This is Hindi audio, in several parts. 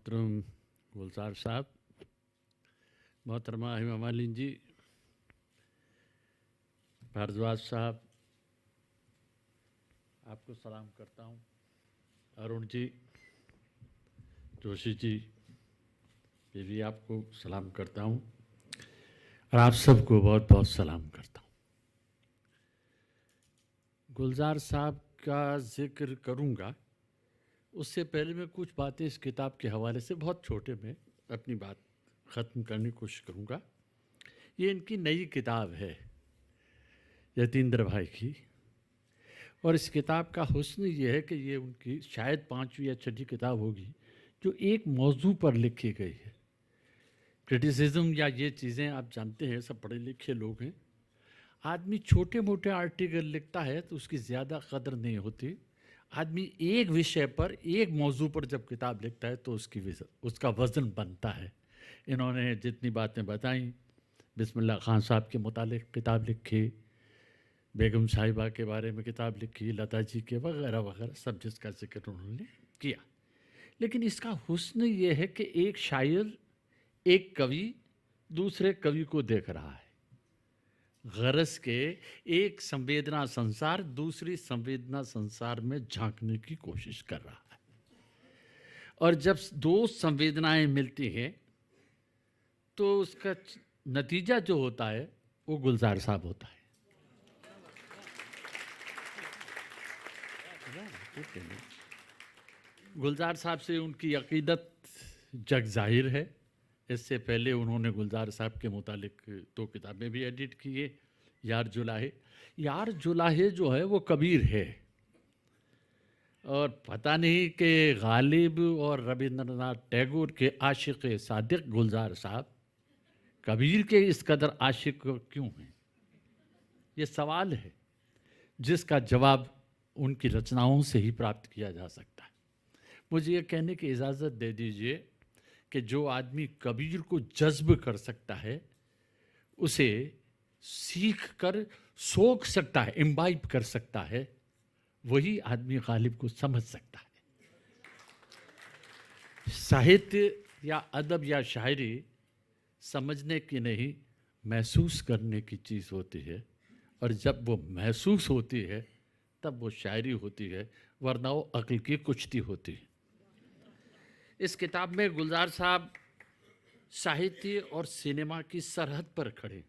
मोहतरम गुलजार साहब, मोहतरमा हिमा मालिनी जी, भारद्वाज साहब, आपको सलाम करता हूँ। अरुण जी, जोशी जी, ये भी आपको सलाम करता हूँ और आप सबको बहुत बहुत सलाम करता हूँ। गुलजार साहब का जिक्र करूँगा, उससे पहले मैं कुछ बातें इस किताब के हवाले से बहुत छोटे में अपनी बात ख़त्म करने की कोशिश करूँगा। ये इनकी नई किताब है यतीन्द्र भाई की, और इस किताब का हुस्न ये है कि ये उनकी शायद 5वीं या 6ठी किताब होगी जो एक मौजू पर लिखी गई है। क्रिटिसिज्म या ये चीज़ें आप जानते हैं, सब पढ़े लिखे लोग हैं। आदमी छोटे मोटे आर्टिकल लिखता है तो उसकी ज़्यादा कदर नहीं होती। आदमी एक विषय पर, एक मौजू पर जब किताब लिखता है तो उसका वज़न बनता है। इन्होंने जितनी बातें बताई, बिस्मिल्लाह खान साहब के मुतालिक किताब लिखी, बेगम साहिबा के बारे में किताब लिखी, लता जी के वगैरह वगैरह, सब जिसका जिक्र उन्होंने किया। लेकिन इसका हुस्न ये है कि एक शायर, एक कवि दूसरे कवि को देख रहा है, गरज के एक संवेदना संसार दूसरी संवेदना संसार में झांकने की कोशिश कर रहा है। और जब दो संवेदनाएं मिलती हैं तो उसका नतीजा जो होता है वो गुलजार साहब होता है। गुलजार साहब से उनकी अकीदत जग जाहिर है। इससे पहले उन्होंने गुलजार साहब के मुतालिक 2 किताबें भी एडिट की है। यार जुलाहे, यार जुलाहे जो है वो कबीर है, और पता नहीं कि गालिब और रविंद्रनाथ टैगोर के आशिक सादिक गुलजार साहब कबीर के इस कदर आशिक क्यों हैं। ये सवाल है जिसका जवाब उनकी रचनाओं से ही प्राप्त किया जा सकता है। मुझे ये कहने की इजाज़त दे दीजिए कि जो आदमी कबीर को जज्ब कर सकता है, उसे सीख कर सोख सकता है, इम्बाइब कर सकता है, वही आदमी गालिब को समझ सकता है। साहित्य या अदब या शायरी समझने की नहीं, महसूस करने की चीज़ होती है, और जब वो महसूस होती है तब वो शायरी होती है, वरना वो अक्ल की कुश्ती होती है। इस किताब में गुलजार साहब साहित्य और सिनेमा की सरहद पर खड़े,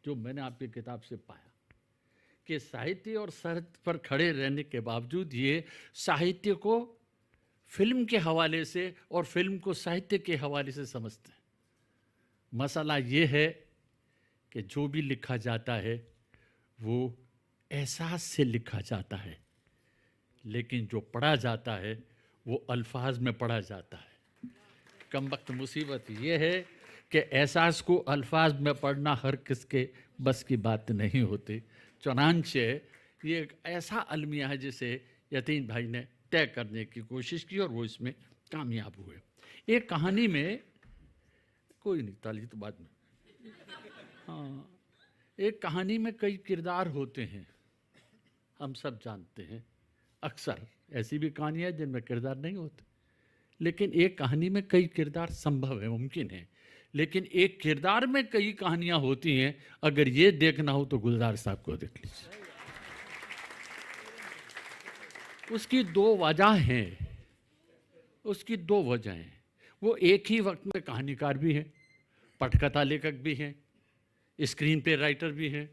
जो मैंने आपकी किताब से पाया कि साहित्य और सरहद पर खड़े रहने के बावजूद ये साहित्य को फिल्म के हवाले से और फिल्म को साहित्य के हवाले से समझते हैं। मसला ये है कि जो भी लिखा जाता है वो एहसास से लिखा जाता है, लेकिन जो पढ़ा जाता है वो अल्फाज में पढ़ा जाता है। कमबख्त मुसीबत ये है कि एहसास को अल्फाज में पढ़ना हर किसके बस की बात नहीं होती। चुनांचे ये एक ऐसा अलमिया है जिसे यतीन भाई ने तय करने की कोशिश की और वो इसमें कामयाब हुए। एक कहानी में, कोई नहीं, ताली तो बाद में, हाँ, एक कहानी में कई किरदार होते हैं, हम सब जानते हैं। अक्सर ऐसी भी कहानियाँ हैं जिनमें किरदार नहीं होते, लेकिन एक कहानी में कई किरदार संभव है, मुमकिन है। लेकिन एक किरदार में कई कहानियाँ होती हैं। अगर ये देखना हो तो गुलजार साहब को देख लीजिए। उसकी 2 वजह हैं, उसकी 2 वजह हैं। वो एक ही वक्त में कहानीकार भी हैं, पटकथा लेखक भी हैं, स्क्रीन पे राइटर भी हैं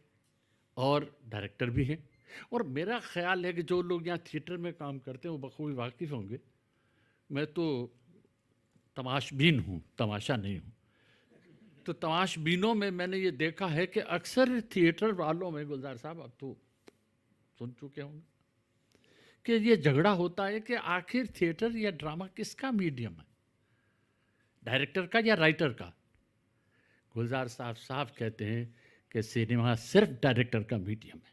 और डायरेक्टर भी हैं। और मेरा ख्याल है कि जो लोग यहाँ थिएटर में काम करते हैं वो बखूबी वाकिफ़ होंगे। मैं तो तमाशबीन हूँ, तमाशा नहीं हूँ। तो तमाशबीनों में मैंने ये देखा है कि अक्सर थिएटर वालों में, गुलजार साहब अब तो सुन चुके होंगे, कि ये झगड़ा होता है कि आखिर थिएटर या ड्रामा किसका मीडियम है, डायरेक्टर का या राइटर का। गुलजार साहब साफ कहते हैं कि सिनेमा सिर्फ डायरेक्टर का मीडियम है।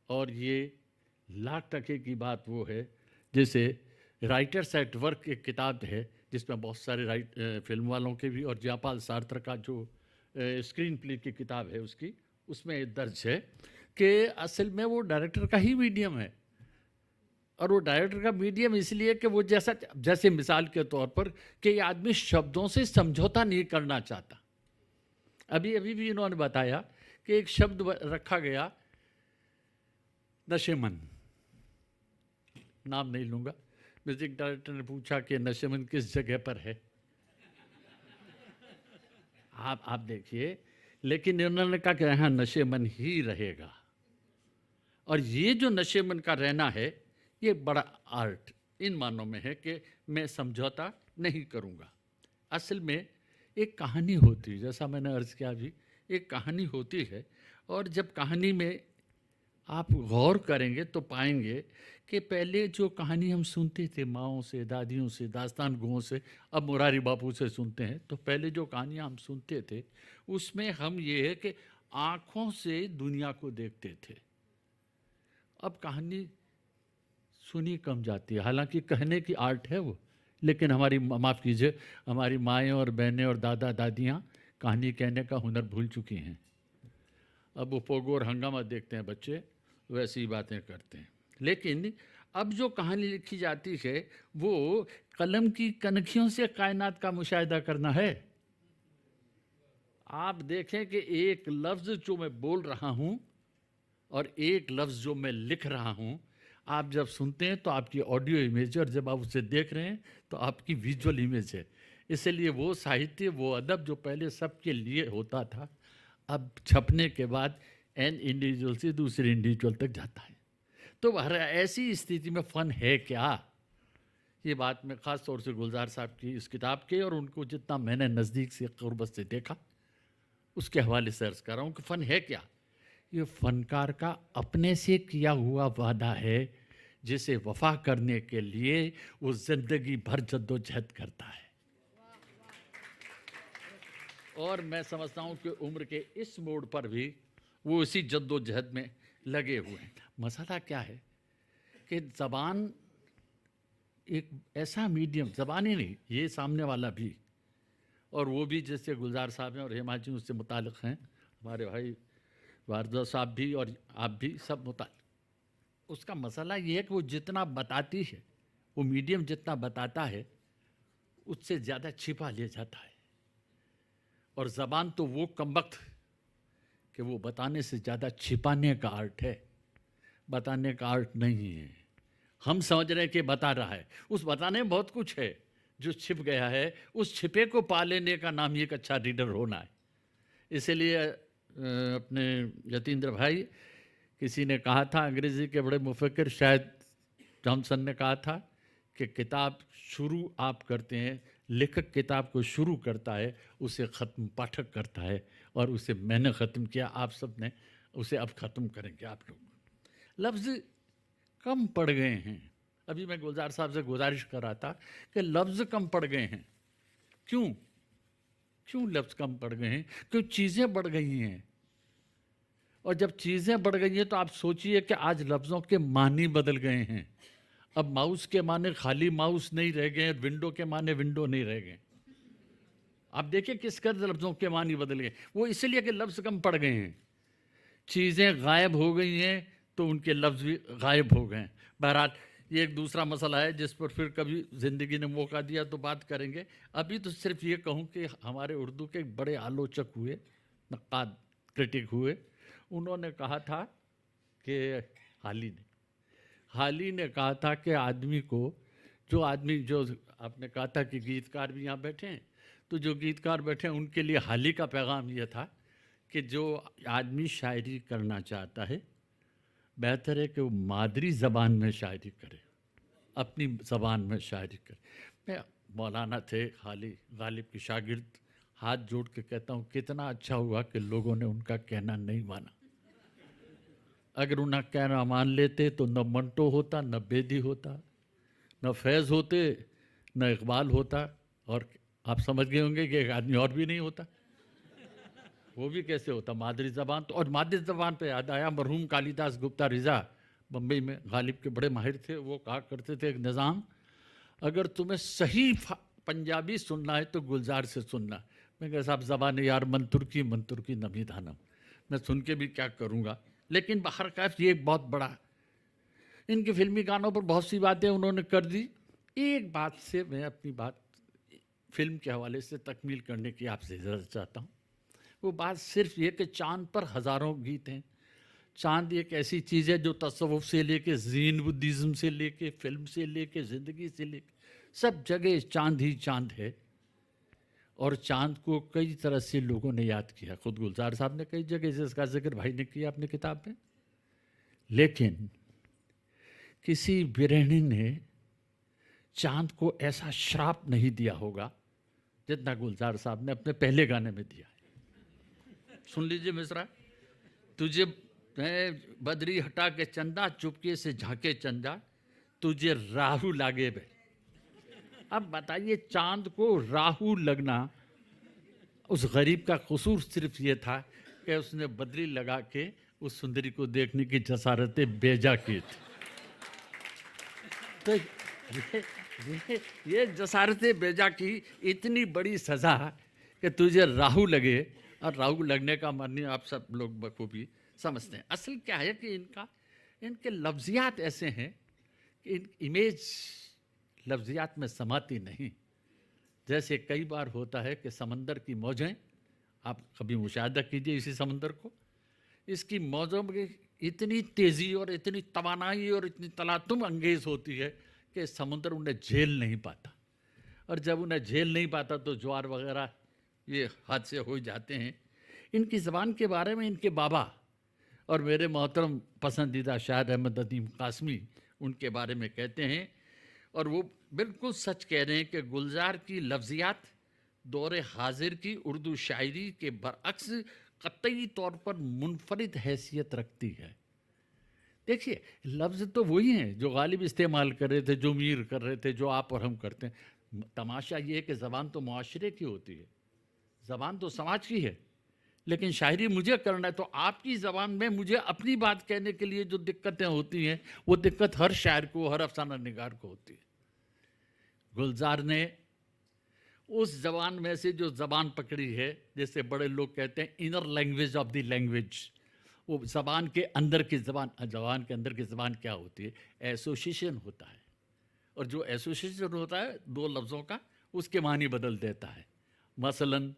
और ये %1 की बात वो है, जैसे राइटर्स एट वर्क एक किताब है जिसमें बहुत सारे फिल्म वालों के भी, और जयपाल सार्त्र का जो स्क्रीन प्ले की किताब है उसमें दर्ज है कि असल में वो डायरेक्टर का ही मीडियम है। और वो डायरेक्टर का मीडियम इसलिए कि वो जैसे मिसाल के तौर पर कि ये आदमी शब्दों से समझौता नहीं करना चाहता। अभी अभी भी इन्होंने बताया कि एक शब्द रखा गया, नशेमन, नाम नहीं लूँगा। म्यूजिक डायरेक्टर ने पूछा कि नशेमन किस जगह पर है। आप देखिए, लेकिन इन्होंने कहा कि हाँ, नशेमन ही रहेगा। और ये जो नशेमन का रहना है, ये बड़ा आर्ट इन मानों में है कि मैं समझौता नहीं करूँगा। असल में एक कहानी होती है, जैसा मैंने अर्ज़ किया अभी, एक कहानी होती है। और जब कहानी में आप गौर करेंगे तो पाएंगे कि पहले जो कहानी हम सुनते थे माओं से, दादियों से, दास्तान गों से, अब मुरारी बापू से सुनते हैं, तो पहले जो कहानियाँ हम सुनते थे उसमें हम ये है कि आँखों से दुनिया को देखते थे। अब कहानी सुनी कम जाती है, हालांकि कहने की आर्ट है वो, लेकिन हमारी, माफ़ कीजिए, हमारी माएँ और बहनें और दादा दादियाँ कहानी कहने का हुनर भूल चुकी हैं। अब वो पोगो और हंगामा देखते हैं बच्चे, वैसी ही बातें करते हैं। लेकिन अब जो कहानी लिखी जाती है वो कलम की कनखियों से कायनात का मुशाहिदा करना है। आप देखें कि एक लफ्ज़ जो मैं बोल रहा हूँ और एक लफ्ज़ जो मैं लिख रहा हूँ, आप जब सुनते हैं तो आपकी ऑडियो इमेज है, और जब आप उसे देख रहे हैं तो आपकी विजुअल इमेज है। इसलिए वो साहित्य, वो अदब जो पहले सबके लिए होता था, अब छपने के बाद एन इंडिविजुअल से दूसरे इंडिविजुअल तक जाता है। तो हर ऐसी स्थिति में फ़न है क्या? ये बात मैं ख़ास तौर से गुलजार साहब की इस किताब के और उनको जितना मैंने नज़दीक से क़ुर्बत से देखा उसके हवाले से अर्ज़ कर रहा हूँ कि फ़न है क्या? ये फ़नकार का अपने से किया हुआ वादा है, जिसे वफ़ा करने के लिए वो ज़िंदगी भर जद्दोजहद करता है। और मैं समझता हूँ कि उम्र के इस मोड़ पर भी वो इसी जद्दोजहद में लगे हुए हैं। मसला क्या है कि ज़बान एक ऐसा मीडियम, ज़बान ही नहीं, ये सामने वाला भी, और वो भी जैसे गुलजार साहब हैं और हेमा जी उससे मुतालिक हैं, हमारे भाई वारदा साहब भी और आप भी सब मुतालिक। उसका मसला ये है कि वो जितना बताती है, वो मीडियम जितना बताता है उससे ज़्यादा छिपा ले जाता है। और ज़बान तो वो कमबख्त कि वो बताने से ज़्यादा छिपाने का आर्ट है, बताने का आर्ट नहीं है। हम समझ रहे हैं कि बता रहा है, उस बताने में बहुत कुछ है जो छिप गया है। उस छिपे को पा लेने का नाम ही एक अच्छा रीडर होना है। इसलिए अपने यतीन्द्र भाई, किसी ने कहा था, अंग्रेज़ी के बड़े मुफक्किर शायद जॉनसन ने कहा था कि किताब शुरू आप करते हैं, लेखक किताब को शुरू करता है, उसे ख़त्म पाठक करता है, और उसे मैंने ख़त्म किया, आप सब ने उसे अब ख़त्म करेंगे आप लोग। लफ्ज़ कम पड़ गए हैं। अभी मैं गुलजार साहब से गुजारिश कर रहा था कि लफ्ज़ कम पड़ गए हैं। क्यों लफ्ज़ कम पड़ गए हैं? क्योंकि चीज़ें बढ़ गई हैं। और जब चीज़ें बढ़ गई हैं तो आप सोचिए कि आज लफ्ज़ों के मानी बदल गए हैं। अब माउस के माने खाली माउस नहीं रह गए, विंडो के माने विंडो नहीं रह गए। आप देखिए किस कदर लफ्ज़ों के मानी बदल गए। वो इसलिए कि लफ्ज़ कम पड़ गए हैं, चीज़ें गायब हो गई हैं तो उनके लफ्ज़ भी गायब हो गए हैं। बहरहाल ये एक दूसरा मसला है जिस पर फिर कभी ज़िंदगी ने मौका दिया तो बात करेंगे। अभी तो सिर्फ ये कहूँ कि हमारे उर्दू के बड़े आलोचक हुए, नक़ाद, क्रिटिक हुए, उन्होंने कहा था कि हाली ने कहा था कि आदमी को, जो आपने कहा था कि गीतकार भी यहाँ बैठे हैं, तो जो गीतकार बैठे हैं उनके लिए हाली का पैगाम ये था कि जो आदमी शायरी करना चाहता है, बेहतर है कि वो मादरी ज़बान में शायरी करे, अपनी ज़बान में शायरी करे। मैं मौलाना थे हाली गालिब की शागिर्द, हाथ जोड़ के कहता हूँ कितना अच्छा हुआ कि लोगों ने उनका कहना नहीं माना। अगर उनका कहना मान लेते तो न मंटो होता, न बेदी होता, न फैज़ होते, न इकबाल होता, और आप समझ गए होंगे कि एक आदमी और भी नहीं होता। वो भी कैसे होता, मादरी ज़बान तो। और मादरी ज़बान पे याद आया, मरहूम कालिदास गुप्ता रिज़ा बम्बई में गालिब के बड़े माहिर थे। वो कहा करते थे एक निज़ाम, अगर तुम्हें सही पंजाबी सुनना है तो गुलजार से सुनना। मैं कहा साहब ज़बान यार मन तुर्की नमी धानम, मैं सुन के भी क्या करूँगा। लेकिन बाहर कैफ ये एक बहुत बड़ा इनके फिल्मी गानों पर बहुत सी बातें उन्होंने कर दी। एक बात से मैं अपनी बात फिल्म के हवाले से तकमील करने की आपसे इजाज़त चाहता हूँ। वो बात सिर्फ ये कि चाँद पर हज़ारों गीत हैं। चाँद एक ऐसी चीज़ है जो तसव्वुफ़ से लेके ज़ीन बुद्धिज़्म से लेके फिल्म से लेके ज़िंदगी से लेके सब जगह चाँद ही चाँद है। और चाँद को कई तरह से लोगों ने याद किया। खुद गुलजार साहब ने कई जगह से इसका जिक्र भाई ने किया अपनी किताब में। लेकिन किसी बिरहनी ने चाँद को ऐसा श्राप नहीं दिया होगा जितना गुलजार साहब ने अपने पहले गाने में दिया है। सुन लीजिए मिश्रा, तुझे बदरी हटा के चंदा चुपके से झांके चंदा, तुझे राहु लागे बे। अब बताइए, चांद को राहु लगना, उस गरीब का कसूर सिर्फ ये था कि उसने बदरी लगा के उस सुंदरी को देखने की जसारतें बेजा की थी। तो ये जसारतें बेजा की इतनी बड़ी सजा कि तुझे राहु लगे, और राहु लगने का मानी आप सब लोग बखूबी समझते हैं। असल क्या है कि इनके लफ्जियात ऐसे हैं कि इन इमेज लफ्जियात में समाती नहीं। जैसे कई बार होता है कि समंदर की मौजें, आप कभी मुशाहिदा कीजिए इसी समंदर को, इसकी मौजों में इतनी तेज़ी और इतनी तवानाई और इतनी तलातुम अंगेज होती है कि समुद्र उन्हें झेल नहीं पाता। और जब उन्हें झेल नहीं पाता तो ज्वार वगैरह ये हादसे हो जाते हैं। इनकी ज़बान के बारे में इनके बाबा और मेरे मोहतरम पसंदीदा शायर अहमद नदीम कासमी उनके बारे में कहते हैं, और वो बिल्कुल सच कह रहे हैं कि गुलजार की लफ्ज़ियात दौरे हाजिर की उर्दू शायरी के बरअक्स कतई तौर पर मुनफरिद हैसियत रखती है। देखिए, लफ्ज़ तो वही हैं जो गालिब इस्तेमाल कर रहे थे, जो मीर कर रहे थे, जो आप और हम करते हैं। तमाशा ये है कि ज़बान तो मुआशरे की होती है, ज़बान तो समाज की है, लेकिन शायरी मुझे करना है तो आपकी ज़बान में मुझे अपनी बात कहने के लिए जो दिक्कतें होती हैं, वो दिक्कत हर शायर को, हर अफसाना निगार को होती है। गुलजार ने उस ज़बान में से जो ज़बान पकड़ी है, जैसे बड़े लोग कहते हैं inner language of the language, वो ज़बान के अंदर की ज़बान, ज़बान के अंदर की ज़बान क्या होती है? एसोसिएशन होता है, और जो एसोसिएशन होता है दो लफ्ज़ों का, उसके मानी बदल देता है। मसलन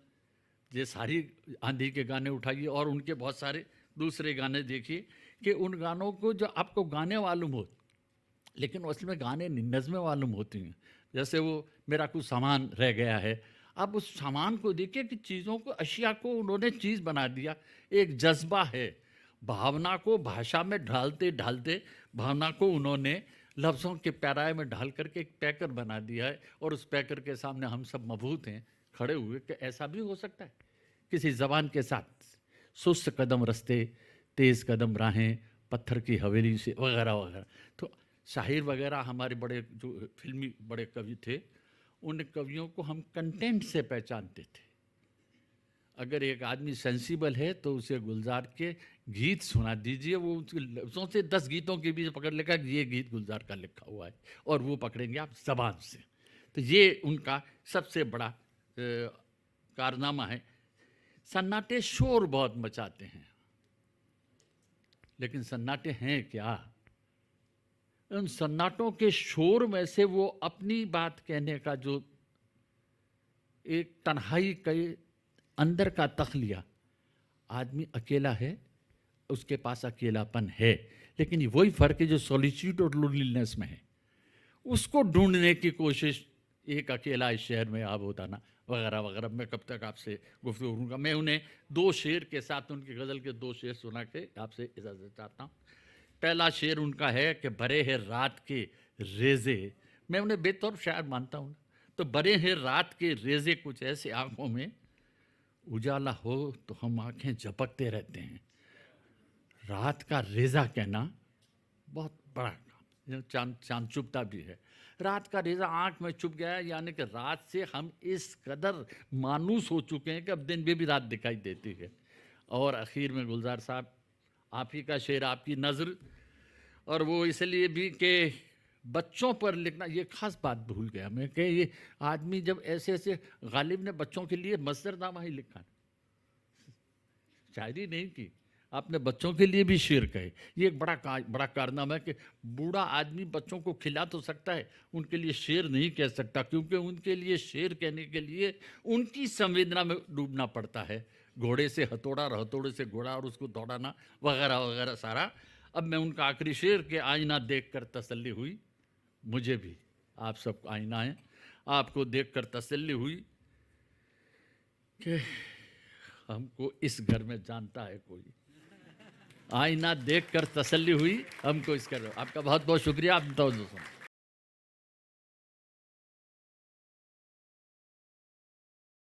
ये सारी आंधी के गाने उठाइए और उनके बहुत सारे दूसरे गाने देखिए कि उन गानों को जो आपको गाने मालूम हो, लेकिन उसमें गाने नज़में मालूम होती हैं। जैसे वो मेरा कुछ सामान रह गया है, आप उस सामान को देखिए कि चीज़ों को, अशिया को उन्होंने चीज़ बना दिया। एक जज्बा है, भावना को भाषा में ढालते ढालते भावना को उन्होंने लफ्ज़ों के पैराए में ढाल करके एक पैकर बना दिया है, और उस पैकर के सामने हम सब मबहूत हैं खड़े हुए कि ऐसा भी हो सकता है किसी ज़बान के साथ। सुस्त कदम रस्ते, तेज़ कदम राहें, पत्थर की हवेली से, वगैरह वगैरह। तो शाहिर वगैरह हमारे बड़े जो फिल्मी बड़े कवि थे, उन कवियों को हम कंटेंट से पहचानते थे। अगर एक आदमी सेंसिबल है तो उसे गुलजार के गीत सुना दीजिए, वो उसके लफ्ज़ों से 10 गीतों के बीच पकड़ लेगा कि ये गीत गुलजार का लिखा हुआ है, और वो पकड़ेंगे आप ज़बान से। तो ये उनका सबसे बड़ा कारनामा है। सन्नाटे शोर बहुत मचाते हैं, लेकिन सन्नाटे हैं क्या? उन सन्नाटों के शोर में से वो अपनी बात कहने का जो एक तन्हाई के अंदर का तख्लिया, आदमी अकेला है, उसके पास अकेलापन है, लेकिन वही फ़र्क है जो सॉलिट्यूड और लोनलीनेस में है, उसको ढूंढने की कोशिश। एक अकेला इस शहर में आप होता ना, वगैरह वगैरह। मैं कब तक आपसे गुफ्तगू करूँगा। मैं उन्हें 2 शेर के साथ, उनकी गज़ल के 2 शेर सुना के आपसे इजाज़त चाहता हूँ। पहला शेर उनका है कि भरे हैं रात के रेज़े, मैं उन्हें बेतौर शायर मानता हूँ, तो भरे हैं रात के रेज़े कुछ ऐसे आँखों में, उजाला हो तो हम आँखें झपकते रहते हैं। रात का रेज़ा कहना बहुत बड़ा काम, चाँद चुभता भी है। रात का रेज़ा आँख में चुभ गया, यानी कि रात से हम इस कदर मानूस हो चुके हैं कि अब दिन में भी रात दिखाई देती है। और आखिर में गुलजार साहब, आप ही का शेर, आपकी नज़र, और वो इसलिए भी कि बच्चों पर लिखना, ये ख़ास बात भूल गया मैं कि ये आदमी जब ऐसे ऐसे, गालिब ने बच्चों के लिए मज़दरनामा ही लिखा, शायरी नहीं की। आपने बच्चों के लिए भी शेर कहे, ये एक बड़ा कारनामा है कि बूढ़ा आदमी बच्चों को खिला तो सकता है, उनके लिए शेर नहीं कह सकता, क्योंकि उनके लिए शेर कहने के लिए उनकी संवेदना में डूबना पड़ता है। घोड़े से हथौड़ा और हथौड़े से घोड़ा और उसको दौड़ाना वगैरह वगैरह सारा। अब मैं उनका आखिरी शेर के आईना देखकर तसल्ली हुई, मुझे भी, आप सब आईना है, आपको देखकर तसल्ली हुई कि हमको इस घर में जानता है कोई। आईना देखकर तसल्ली हुई हमको इस घर। आपका बहुत बहुत शुक्रिया, आप बताओ दोस्तों।